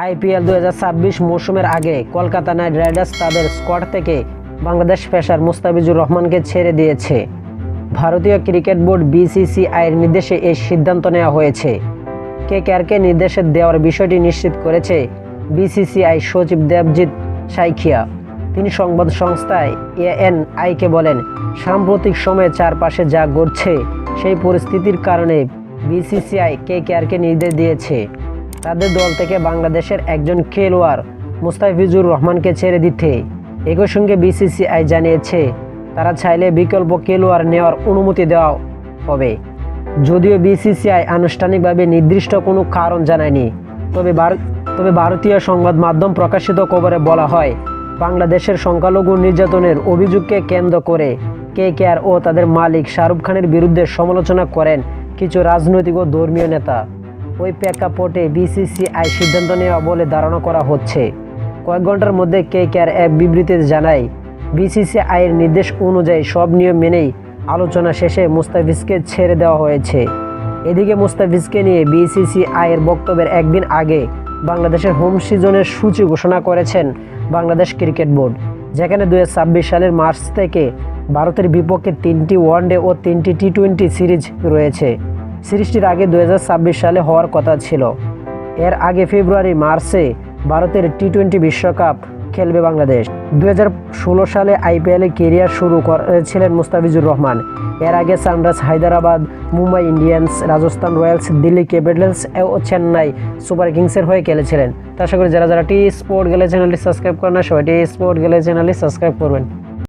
IPL 2026 মৌসুমের আগে Kolkata night Riders তাদের স্কোয়াড থেকে বাংলাদেশ পেসার মুস্তাফিজুর রহমানকে ছেড়ে দিয়েছে। ভারতীয় ক্রিকেট বোর্ড বিসিসিআইয়ের নির্দেশে এই সিদ্ধান্ত নেওয়া হয়েছে। কেকেআরকে নির্দেশ দেওয়ার বিষয়টি নিশ্চিত করেছে বিসিসিআই সচিব দেবজিৎ সাইখিয়া। তিনি সংবাদ সংস্থা এএনআইকে বলেন, সাম্প্রতিক সময়ে চারপাশে যা ঘটছে সেই পরিস্থিতির কারণে বিসিসিআই কেকেআরকে নির্দেশ দিয়েছে তাদের দল থেকে বাংলাদেশের একজন খেলোয়াড় মুস্তাফিজুর রহমানকে ছেড়ে দিতে। একই সঙ্গে বিসিসিআই জানিয়েছে তারা চাইলে বিকল্প খেলোয়াড় নেওয়ার অনুমতি দেওয়া হবে। যদিও বিসিসিআই আনুষ্ঠানিকভাবে নির্দিষ্ট কোনো কারণ জানায়নি, তবে ভারতীয় সংবাদ মাধ্যম প্রকাশিত খবরে বলা হয়, বাংলাদেশের সংখ্যালঘু নির্যাতনের অভিযোগকে কেন্দ্র করে কেকেআর ও তাদের মালিক শাহরুখ খানের বিরুদ্ধে সমালোচনা করেন কিছু রাজনৈতিক ও ধর্মীয় নেতা। ওই প্রেক্ষাপটে বিসিসিআই সিদ্ধান্ত নেওয়া বলে ধারণা করা হচ্ছে। কয়েক ঘন্টার মধ্যে কেকেআর এক বিবৃতিতে জানায়, বিসিসিআইয়ের নির্দেশ অনুযায়ী সব নিয়ম মেনেই আলোচনা শেষে মুস্তাফিজকে ছেড়ে দেওয়া হয়েছে। এদিকে মুস্তাফিজকে নিয়ে বিসিসিআইয়ের বক্তব্যের একদিন আগে বাংলাদেশের হোম সিজনের সূচি ঘোষণা করেছেন বাংলাদেশ ক্রিকেট বোর্ড, যেখানে 2026 সালের মার্চ থেকে ভারতের বিপক্ষে 3টি ওয়ানডে ও 3টি টি-20 সিরিজ রয়েছে। সিরিজটির আগে 2026 সালে হওয়ার কথা ছিল। এর আগে ফেব্রুয়ারি মার্চে ভারতের টি-20 বিশ্বকাপ খেলবে বাংলাদেশ। 2016 সালে আইপিএলে কেরিয়ার শুরু করেছিলেন মুস্তাফিজুর রহমান। এর আগে Sunrise Hyderabad, Mumbai Indians, Rajasthan Royals, Delhi Capitals ও চেন্নাই সুপার কিংসের হয়ে খেলেছিলেন। তা আশা করি যারা টি স্পোর্ট গেলে চ্যানেলটি সাবস্ক্রাইব করেন না, সবাই টি স্পোর্ট গেলে চ্যানেলটি সাবস্ক্রাইব করবেন।